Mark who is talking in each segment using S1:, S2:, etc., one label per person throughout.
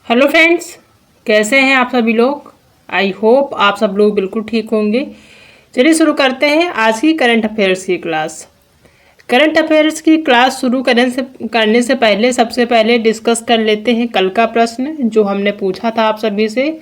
S1: Hello friends, कैसे हैं आप सभी लोग। आई होप आप सब लोग बिल्कुल ठीक होंगे। चलिए शुरू करते हैं आज की करंट अफेयर्स की क्लास। करंट अफेयर्स की क्लास शुरू करने से पहले सबसे पहले डिस्कस कर लेते हैं कल का प्रश्न जो हमने पूछा था आप सभी से।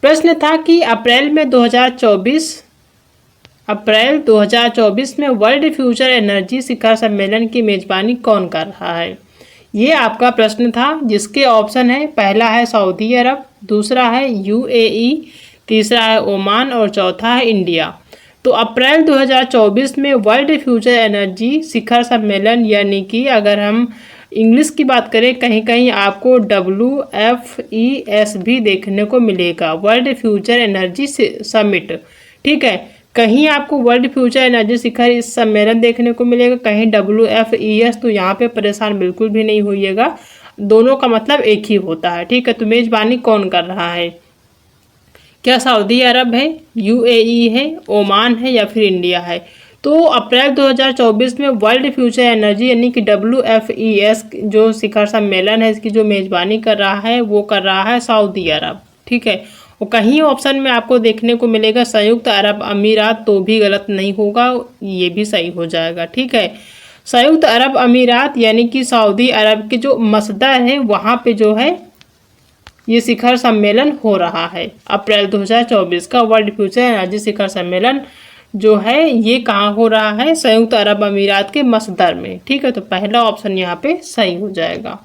S1: प्रश्न था कि अप्रैल 2024 में वर्ल्ड फ्यूचर एनर्जी शिखर सम्मेलन की मेजबानी कौन कर रहा है। ये आपका प्रश्न था जिसके ऑप्शन है, पहला है सऊदी अरब, दूसरा है यूएई, तीसरा है ओमान और चौथा है इंडिया। तो अप्रैल 2024 में वर्ल्ड फ्यूचर एनर्जी शिखर सम्मेलन यानी कि अगर हम इंग्लिश की बात करें कहीं कहीं आपको WFES भी देखने को मिलेगा, वर्ल्ड फ्यूचर एनर्जी समिट। ठीक है, कहीं आपको वर्ल्ड फ्यूचर एनर्जी शिखर इस सम्मेलन देखने को मिलेगा, कहीं WFES। तो यहाँ पे परेशान बिल्कुल भी नहीं होइएगा, दोनों का मतलब एक ही होता है। ठीक है, तो मेजबानी कौन कर रहा है, क्या सऊदी अरब है, यूएई है, ओमान है या फिर इंडिया है। तो अप्रैल 2024 में वर्ल्ड फ्यूचर एनर्जी यानी कि WFES जो शिखर सम्मेलन है इसकी जो मेजबानी कर रहा है वो कर रहा है सऊदी अरब। ठीक है, और कहीं ऑप्शन में आपको देखने को मिलेगा संयुक्त अरब अमीरात, तो भी गलत नहीं होगा, ये भी सही हो जाएगा। ठीक है, संयुक्त अरब अमीरात यानी कि सऊदी अरब के जो मसदर है वहाँ पे जो है ये शिखर सम्मेलन हो रहा है। अप्रैल 2024 का वर्ल्ड फ्यूचर एनर्जी शिखर सम्मेलन जो है ये कहाँ हो रहा है, संयुक्त अरब अमीरात के मसदर में। ठीक है, तो पहला ऑप्शन यहाँ पे सही हो जाएगा।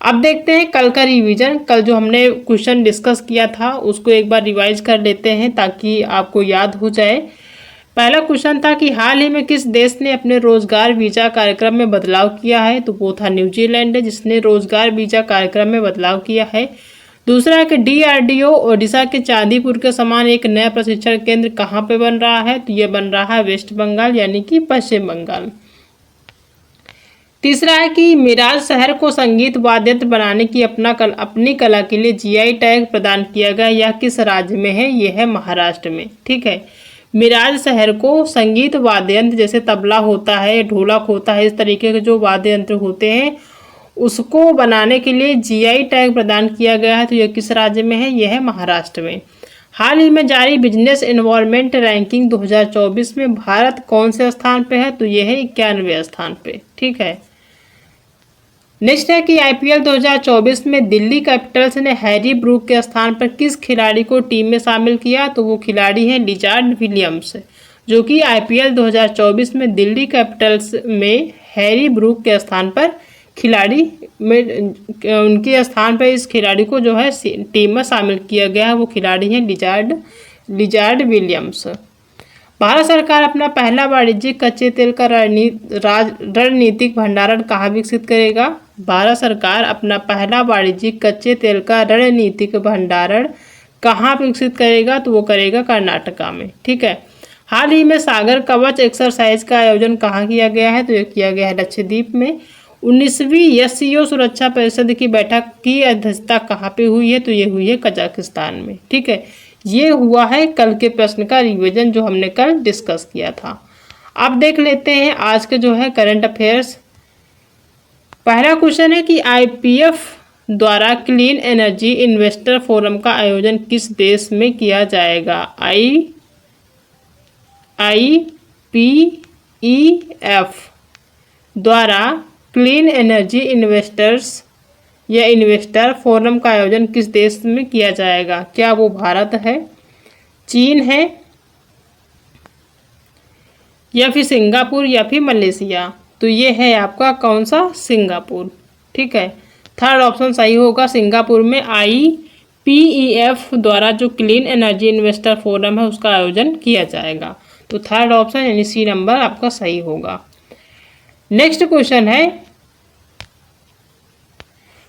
S1: अब देखते हैं कल का रिवीजन। कल जो हमने क्वेश्चन डिस्कस किया था उसको एक बार रिवाइज कर लेते हैं ताकि आपको याद हो जाए। पहला क्वेश्चन था कि हाल ही में किस देश ने अपने रोजगार वीजा कार्यक्रम में बदलाव किया है, तो वो था न्यूजीलैंड जिसने रोजगार वीजा कार्यक्रम में बदलाव किया है। दूसरा है कि DRDO ओडिशा के चांदीपुर के समान एक नया प्रशिक्षण केंद्र कहाँ पे बन रहा है, तो ये बन रहा है वेस्ट बंगाल यानी कि पश्चिम बंगाल। तीसरा है कि मिराज शहर को संगीत वाद्य यंत्र बनाने की अपनी कला के लिए GI टैग प्रदान किया गया, यह किस राज्य में है, यह है महाराष्ट्र में। ठीक है, मिराज शहर को संगीत वाद्य यंत्र जैसे तबला होता है, ढोलक होता है, इस तरीके के जो वाद्य यंत्र होते हैं उसको बनाने के लिए GI टैग प्रदान किया गया है, तो यह किस राज्य में है, यह है महाराष्ट्र में। हाल ही में जारी बिजनेस एनवायरनमेंट रैंकिंग 2024 में भारत कौन से स्थान पे है, तो यह है 91वें स्थान पे। ठीक है, नेक्स्ट है कि IPL 2024 में दिल्ली कैपिटल्स ने हैरी ब्रूक के स्थान पर किस खिलाड़ी को टीम में शामिल किया, तो वो खिलाड़ी हैं लिजार्ड विलियम्स, जो कि IPL 2024 में दिल्ली कैपिटल्स में हैरी ब्रूक के स्थान पर खिलाड़ी में उनके स्थान पर इस खिलाड़ी को जो है टीम में शामिल किया गया है, वो खिलाड़ी हैं लिजार्ड विलियम्स। भारत सरकार अपना पहला वाणिज्यिक कच्चे तेल का रणनीतिक भंडारण कहाँ विकसित करेगा। भारत सरकार अपना पहला वाणिज्यिक कच्चे तेल का रणनीतिक भंडारण कहाँ विकसित करेगा, तो वो करेगा कर्नाटका में। ठीक है, हाल ही में सागर कवच एक्सरसाइज का आयोजन कहाँ किया गया है, तो ये किया गया है लक्षद्वीप में। 19वीं SCO सुरक्षा परिषद की बैठक की अध्यक्षता कहाँ पे हुई है, तो ये हुई है कजाकिस्तान में। ठीक है, ये हुआ है कल के प्रश्न का रिवीजन जो हमने कल डिस्कस किया था। अब देख लेते हैं आज के जो है करंट अफेयर्स। पहला क्वेश्चन है कि IPF द्वारा क्लीन एनर्जी इन्वेस्टर फोरम का आयोजन किस देश में किया जाएगा। IPEF द्वारा क्लीन एनर्जी इन्वेस्टर फोरम का आयोजन किस देश में किया जाएगा, क्या वो भारत है, चीन है या फिर सिंगापुर या फिर मलेशिया। तो ये है आपका कौन सा, सिंगापुर। ठीक है, थर्ड ऑप्शन सही होगा, सिंगापुर में IPEF द्वारा जो क्लीन एनर्जी इन्वेस्टर फोरम है उसका आयोजन किया जाएगा। तो थर्ड ऑप्शन यानी C नंबर आपका सही होगा। नेक्स्ट क्वेश्चन है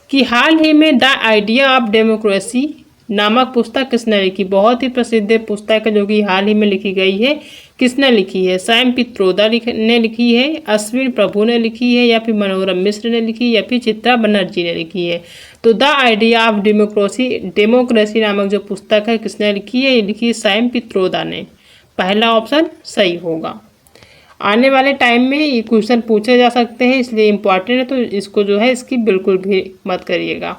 S1: कि हाल ही में द आइडिया ऑफ डेमोक्रेसी नामक पुस्तक किसने लिखी। बहुत ही प्रसिद्ध पुस्तक है जो कि हाल ही में लिखी गई है। किसने लिखी है, सैम पित्रोदा ने लिखी है, अश्विन प्रभु ने लिखी है या फिर मनोरम मिश्र ने लिखी है या फिर चित्रा बनर्जी ने लिखी है। तो द आइडिया ऑफ डेमोक्रेसी नामक जो पुस्तक है किसने लिखी है, ये लिखी है सैम पित्रोदा ने। पहला ऑप्शन सही होगा। आने वाले टाइम में ये क्वेश्चन पूछे जा सकते हैं इसलिए इम्पॉर्टेंट है, तो इसको जो है इसकी बिल्कुल भी मत करिएगा।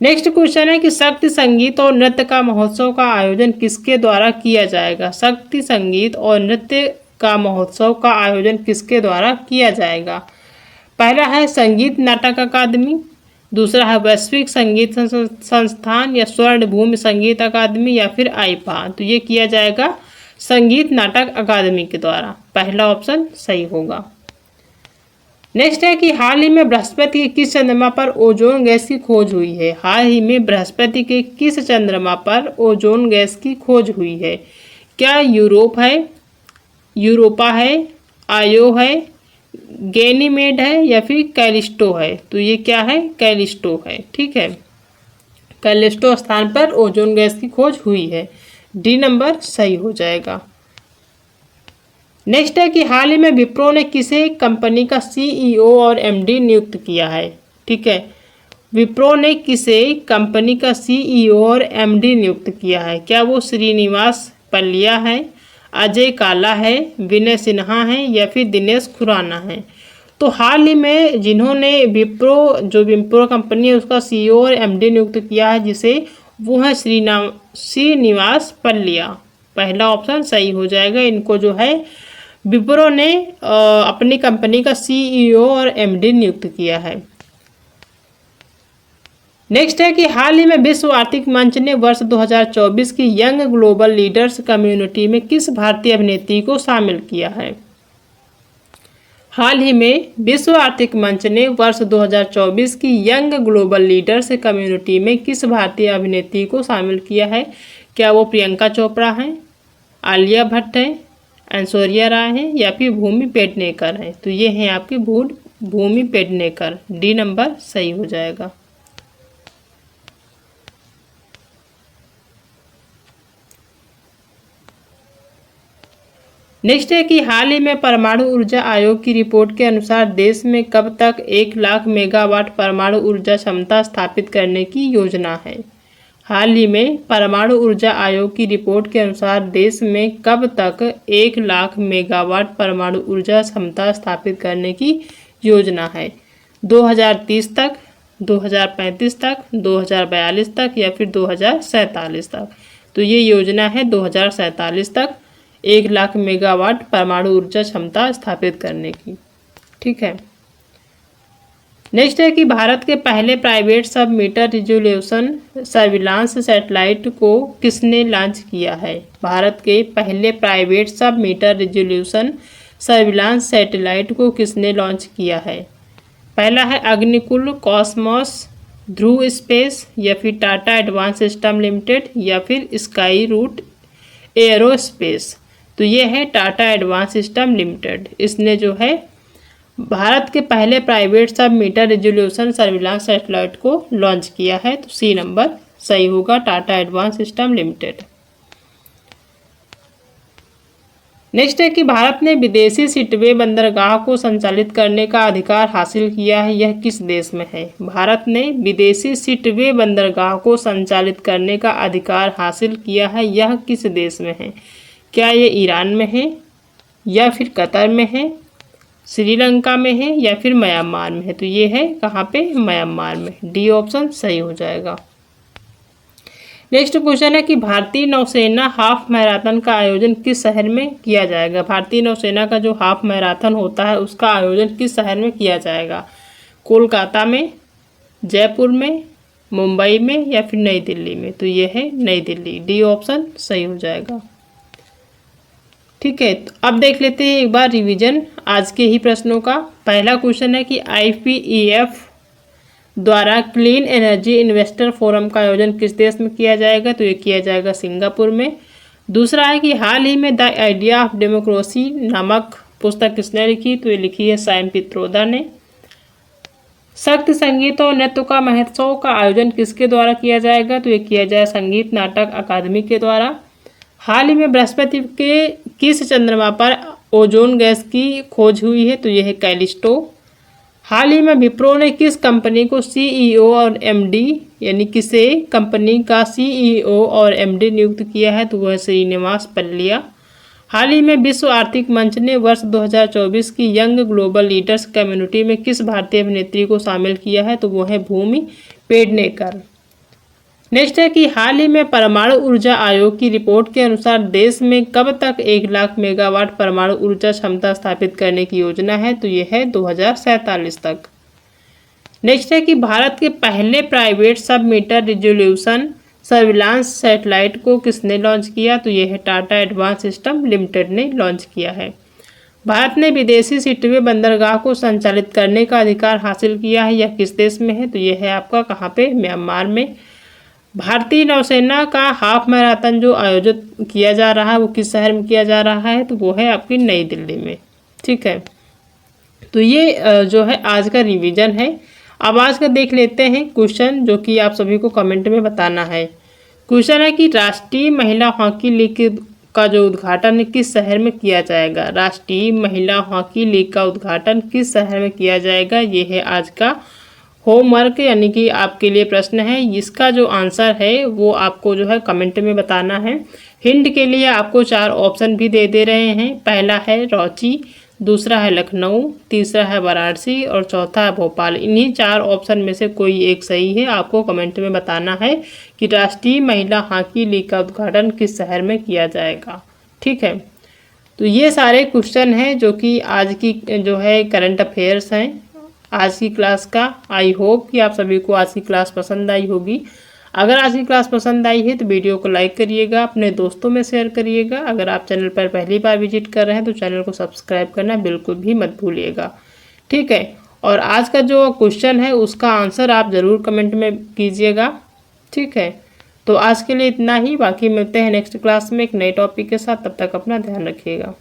S1: नेक्स्ट क्वेश्चन है कि शक्ति संगीत और नृत्य का महोत्सव का आयोजन किसके द्वारा किया जाएगा। शक्ति संगीत और नृत्य का महोत्सव का आयोजन किसके द्वारा किया जाएगा। पहला है संगीत नाटक अकादमी, दूसरा है वैश्विक संगीत संस्थान या स्वर्ण भूमि संगीत अकादमी या फिर आईपा। तो ये किया जाएगा संगीत नाटक अकादमी के द्वारा, पहला ऑप्शन सही होगा। नेक्स्ट है कि हाल ही में बृहस्पति के किस चंद्रमा पर ओजोन गैस की खोज हुई है। हाल ही में बृहस्पति के किस चंद्रमा पर ओजोन गैस की खोज हुई है। क्या यूरोप है, यूरोपा है, आयो है, गैनीमेड है या फिर कैलिस्टो है। तो ये क्या है, कैलिस्टो है। ठीक है, कैलिस्टो स्थान पर ओजोन गैस की खोज हुई है, डी नंबर सही हो जाएगा। नेक्स्ट है कि हाल ही में विप्रो ने किसे कंपनी का सीईओ और एमडी नियुक्त किया है। ठीक है, विप्रो ने किसे कंपनी का सीईओ और एमडी नियुक्त किया है। क्या वो श्रीनिवास पल्लिया है, अजय काला है, विनय सिन्हा है या फिर दिनेश खुराना है। तो हाल ही में जिन्होंने विप्रो कंपनी है उसका सीईओ और एमडी नियुक्त किया है जिसे, वो है श्रीनिवास पल्लिया, पहला ऑप्शन सही हो जाएगा। इनको जो है विप्रो ने अपनी कंपनी का सीईओ और एमडी नियुक्त किया है। नेक्स्ट है कि हाल ही में विश्व आर्थिक मंच ने वर्ष 2024 की यंग ग्लोबल लीडर्स कम्युनिटी में किस भारतीय अभिनेत्री को शामिल किया है। हाल ही में विश्व आर्थिक मंच ने वर्ष 2024 की यंग ग्लोबल लीडर्स कम्युनिटी में किस भारतीय अभिनेत्री को शामिल किया है। क्या वो प्रियंका चोपड़ा हैं, आलिया भट्ट हैं, ऐश्वर्या राय हैं या फिर भूमि पेडनेकर हैं। तो ये हैं आपके भूमि पेडनेकर, डी नंबर सही हो जाएगा। नेक्स्ट है कि हाल ही में परमाणु ऊर्जा आयोग की रिपोर्ट के अनुसार देश में कब तक 1 लाख मेगावाट परमाणु ऊर्जा क्षमता स्थापित करने की योजना है। हाल ही में परमाणु ऊर्जा आयोग की रिपोर्ट के अनुसार देश में कब तक 1 लाख मेगावाट परमाणु ऊर्जा क्षमता स्थापित करने की योजना है। 2030 तक, 2035 तक, 2042 तक या फिर 2047 तक। तो ये योजना है 2047 तक 1 लाख मेगावाट परमाणु ऊर्जा क्षमता स्थापित करने की। ठीक है, नेक्स्ट है कि भारत के पहले प्राइवेट सब मीटर रिजोल्यूशन सर्विलांस सैटेलाइट को किसने लॉन्च किया है। भारत के पहले प्राइवेट सब मीटर रिजोल्यूशन सर्विलांस सैटेलाइट को किसने लॉन्च किया है। पहला है अग्निकुल कॉस्मोस, ध्रुव स्पेस या फिर टाटा एडवांस सिस्टम लिमिटेड या फिर स्काई रूट एरोस्पेस। तो ये है टाटा एडवांस सिस्टम लिमिटेड। इसने जो है भारत के पहले प्राइवेट सब मीटर रिजोल्यूशन सर्विलांस सैटेलाइट को लॉन्च किया है। तो सी नंबर सही होगा, Tata advance system limited. Next है कि भारत ने विदेशी सिटवे बंदरगाह को संचालित करने का अधिकार हासिल किया है, यह किस देश में है। भारत ने विदेशी सिटवे बंदरगाह को संचालित करने का अधिकार हासिल किया है, यह किस देश में है। क्या ये ईरान में है या फिर कतर में है, श्रीलंका में है या फिर म्यांमार में है। तो ये है कहाँ पे, म्यांमार में, डी ऑप्शन सही हो जाएगा। नेक्स्ट क्वेश्चन है कि भारतीय नौसेना हाफ मैराथन का आयोजन किस शहर में किया जाएगा। भारतीय नौसेना का जो हाफ मैराथन होता है उसका आयोजन किस शहर में किया जाएगा। कोलकाता में, जयपुर में, मुंबई में या फिर नई दिल्ली में। तो ये है नई दिल्ली, डी ऑप्शन सही हो जाएगा। ठीक है, तो अब देख लेते हैं एक बार रिवीजन आज के ही प्रश्नों का। पहला क्वेश्चन है कि IPEF द्वारा क्लीन एनर्जी इन्वेस्टर फोरम का आयोजन किस देश में किया जाएगा। तो ये किया जाएगा सिंगापुर में। दूसरा है कि हाल ही में द आइडिया ऑफ डेमोक्रेसी नामक पुस्तक किसने लिखी। तो ये लिखी है सैम पित्रोदा ने। शक्ति संगीत और नृत्य का महोत्सव का आयोजन किसके द्वारा किया जाएगा। तो ये किया जाए संगीत नाटक अकादमी के द्वारा। हाल ही में बृहस्पति के किस चंद्रमा पर ओजोन गैस की खोज हुई है। तो यह है कैलिस्टो। हाल ही में विप्रो ने किस कंपनी को सीईओ और एमडी यानी किसे कंपनी का सीईओ और एमडी नियुक्त किया है। तो वह श्रीनिवास पल्लिया। हाल ही में विश्व आर्थिक मंच ने वर्ष 2024 की यंग ग्लोबल लीडर्स कम्युनिटी में किस भारतीय अभिनेत्री को शामिल किया है। तो वो है भूमि पेडनेकर। नेक्स्ट है कि हाल ही में परमाणु ऊर्जा आयोग की रिपोर्ट के अनुसार देश में कब तक 1 लाख मेगावाट परमाणु ऊर्जा क्षमता स्थापित करने की योजना है, तो ये है 2047 तक। नेक्स्ट है कि भारत के पहले प्राइवेट सब मीटर रिजोल्यूशन सर्विलांस सैटेलाइट को किसने लॉन्च किया, तो ये है टाटा एडवांस सिस्टम लिमिटेड ने लॉन्च किया है। भारत ने विदेशी सिटवे बंदरगाह को संचालित करने का अधिकार हासिल किया है, यह किस देश में है, तो यह है आपका कहाँ पे, म्यांमार में। भारतीय नौसेना का हाफ मैराथन जो आयोजित किया जा रहा है वो किस शहर में किया जा रहा है, तो वो है आपकी नई दिल्ली में। ठीक है, तो ये जो है आज का रिवीजन है। अब आज का देख लेते हैं क्वेश्चन, जो कि आप सभी को कमेंट में बताना है। क्वेश्चन है कि राष्ट्रीय महिला हॉकी लीग का जो उद्घाटन किस शहर में किया जाएगा। राष्ट्रीय महिला हॉकी लीग का उद्घाटन किस शहर में किया जाएगा, ये है आज का होमवर्क, यानी कि आपके लिए प्रश्न है। इसका जो आंसर है वो आपको जो है कमेंट में बताना है। हिंट के लिए आपको 4 ऑप्शन भी दे रहे हैं। पहला है रांची, दूसरा है लखनऊ, तीसरा है वाराणसी और चौथा है भोपाल। इन्हीं 4 ऑप्शन में से कोई एक सही है। आपको कमेंट में बताना है कि राष्ट्रीय महिला हॉकी लीग का उद्घाटन किस शहर में किया जाएगा। ठीक है, तो ये सारे क्वेश्चन हैं जो कि आज की जो है करंट अफेयर्स हैं आज की क्लास का। आई होप कि आप सभी को आज की क्लास पसंद आई होगी। अगर आज की क्लास पसंद आई है तो वीडियो को लाइक करिएगा, अपने दोस्तों में शेयर करिएगा। अगर आप चैनल पर पहली बार विजिट कर रहे हैं तो चैनल को सब्सक्राइब करना बिल्कुल भी मत भूलिएगा। ठीक है, और आज का जो क्वेश्चन है उसका आंसर आप ज़रूर कमेंट में कीजिएगा। ठीक है, तो आज के लिए इतना ही, बाकी मिलते हैं नेक्स्ट क्लास में एक नए टॉपिक के साथ। तब तक अपना ध्यान रखिएगा।